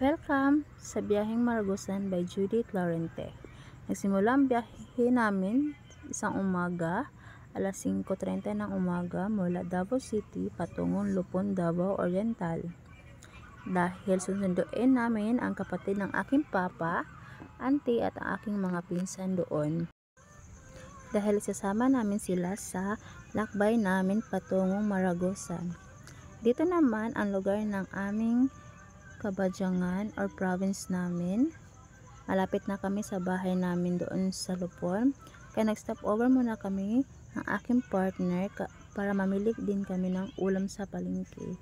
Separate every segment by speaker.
Speaker 1: Welcome sa Biyaheng Maragusan by Judith Laurente. Nagsimula ang biyahe namin isang umaga, alas 5:30 ng umaga mula Davao City patungong Lupon, Davao Oriental. Dahil susunduin namin ang kapatid ng aking papa, auntie at ang aking mga pinsan doon. Dahil sasama namin sila sa lakbay namin patungong Maragusan. Dito naman ang lugar ng aming kabadyangan or province namin. Malapit na kami sa bahay namin doon sa Lupon. Kaya nag-stop over muna kami ng aking partner para mamili din kami ng ulam sa palengke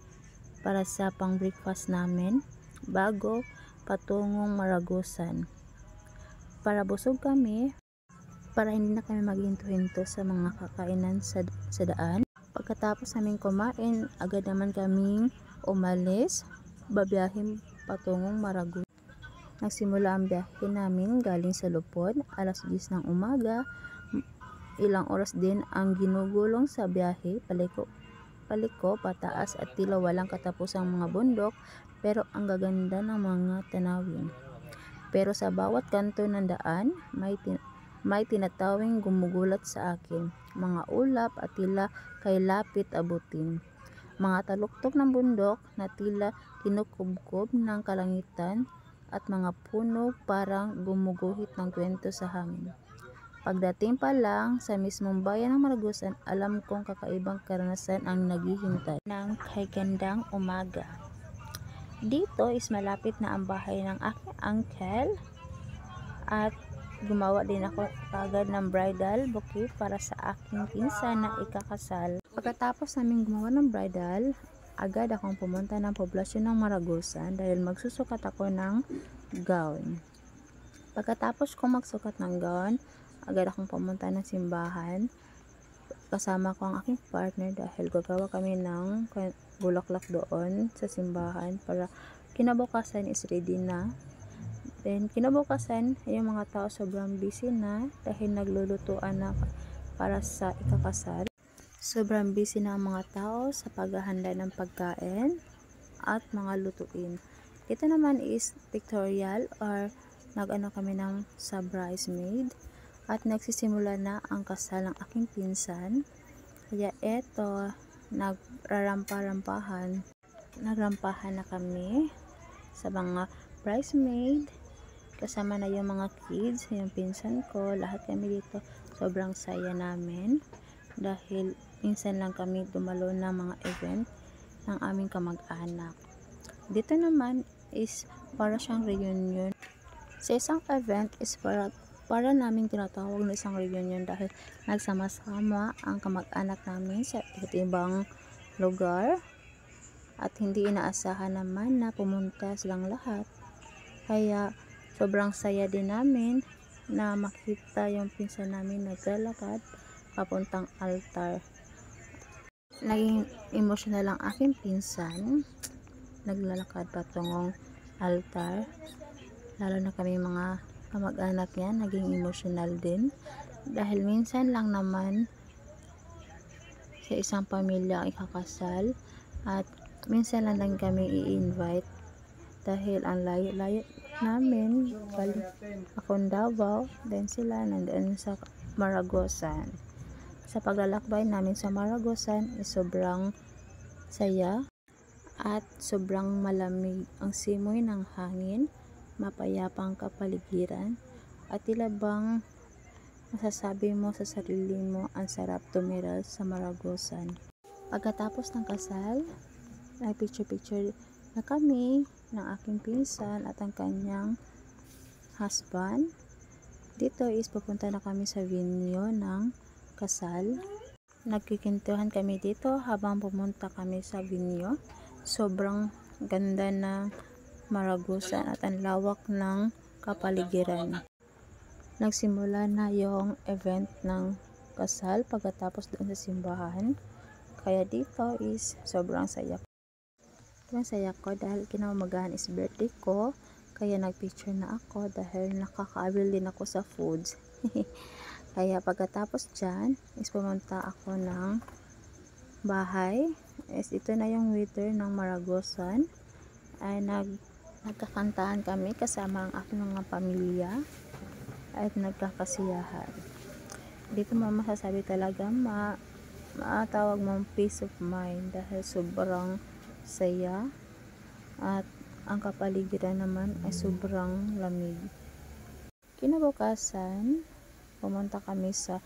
Speaker 1: para sa pang breakfast namin bago patungong Maragusan. Para busog kami, para hindi na kami maghinto-hinto sa mga kakainan sa daan. Pagkatapos namin kumain, agad naman kaming umalis, babiyahin patungong Maragusan. Nagsimula ang biyahe namin galing sa Lupon, alas 10 ng umaga. Ilang oras din ang ginugulong sa biyahe, paliko, pataas at tila walang katapusang mga bundok, pero ang gaganda ng mga tanawin. Pero sa bawat kanto ng daan, may tinatawing gumugulat sa akin, mga ulap at tila kay lapit abutin. Mga taluktok ng bundok na tila kinukubkob ng kalangitan at mga puno parang gumuguhit ng kwento sa hangin. Pagdating pa lang sa mismong bayan ng Maragusan, alam kong kakaibang karanasan ang naghihintay ng kagandang umaga. Dito is malapit na ang bahay ng aking uncle at gumawa din ako agad ng bridal bouquet para sa aking pinsan na ikakasal. Pagkatapos namin gumawa ng bridal, agad akong pumunta ng poblasyon ng Maragusan dahil magsusukat ako ng gown. Pagkatapos kong magsukat ng gown, agad akong pumunta ng simbahan. Kasama ko ang aking partner dahil gagawa kami ng bulaklak doon sa simbahan para kinabukasan is ready na. Then, kinabukasan, yung mga tao sobrang busy na dahil naglulutuan na para sa ikakasal. Sobrang busy na ang mga tao sa paghahanda ng pagkain at mga lutuin. Ito naman is pictorial or nag-ano kami ng sa bridesmaid at nagsisimula na ang kasal ng aking pinsan. Kaya eto, nagrampahan na kami sa mga bridesmaid. Kasama na yung mga kids, yung pinsan ko, lahat kami dito. Sobrang saya namin dahil minsan lang kami dumalo ng mga event ng aming kamag-anak. Dito naman is para siyang reunion. Sa isang event is para namin tinatawag na isang reunion dahil nagsama-sama ang kamag-anak namin sa iba't ibang lugar at hindi inaasahan naman na pumunta silang lahat. Kaya sobrang saya din namin na makita yung pinsan namin naglalakad papuntang altar. Naging emotional lang aking pinsan naglalakad patungong altar. Lalo na kami mga kamag-anak niya, naging emotional din. Dahil minsan lang naman sa isang pamilya ang ikakasal at minsan lang kami i-invite dahil ang layo-layo namin, akong Davao, then sila nandoon sa Maragusan. Sa paglalakbay namin sa Maragusan, sobrang saya at sobrang malamig ang simoy ng hangin, mapayapang kapaligiran, at tila bang masasabi mo sa sarili mo ang sarap tumira sa Maragusan. Pagkatapos ng kasal, ay picture-picture na kami ng aking pinsan at ang kanyang husband. Dito is pupunta na kami sa venue ng kasal. Nagkikintuhan kami dito habang pumunta kami sa venue. Sobrang ganda ng Maragusan at ang lawak ng kapaligiran. Nagsimula na yung event ng kasal pagkatapos doon sa simbahan. Kaya dito is sobrang saya. Masaya ko dahil kinaumagahan is birthday ko, kaya nagpicture na ako dahil nakakaabil din ako sa foods. Kaya pagkatapos dyan is pumunta ako ng bahay. Ito na yung weather ng Maragusan ay Nagkakantahan kami kasama ang aking mga pamilya at nagkakasiyahan. Dito mo masasabi talaga maatawag mong peace of mind dahil sobrang saya at ang kapaligiran naman ay sobrang lamig. Kinabukasan, pumunta kami sa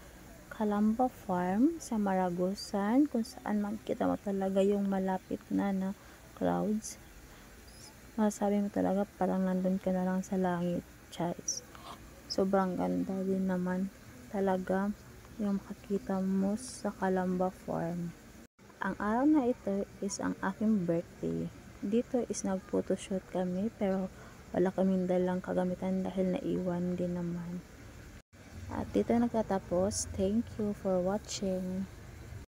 Speaker 1: Calamba Farm sa Maragosan kung saan makikita mo talaga yung malapit na clouds. Masasabi mo talaga parang nandun ka na lang sa langit, guys. Sobrang ganda din naman talaga yung makikita mo sa Calamba Farm. Ang araw na ito is ang aking birthday. Dito is nag-photoshoot kami pero wala kaming dalang kagamitan dahil naiwan din naman. At dito nagtatapos. Thank you for watching.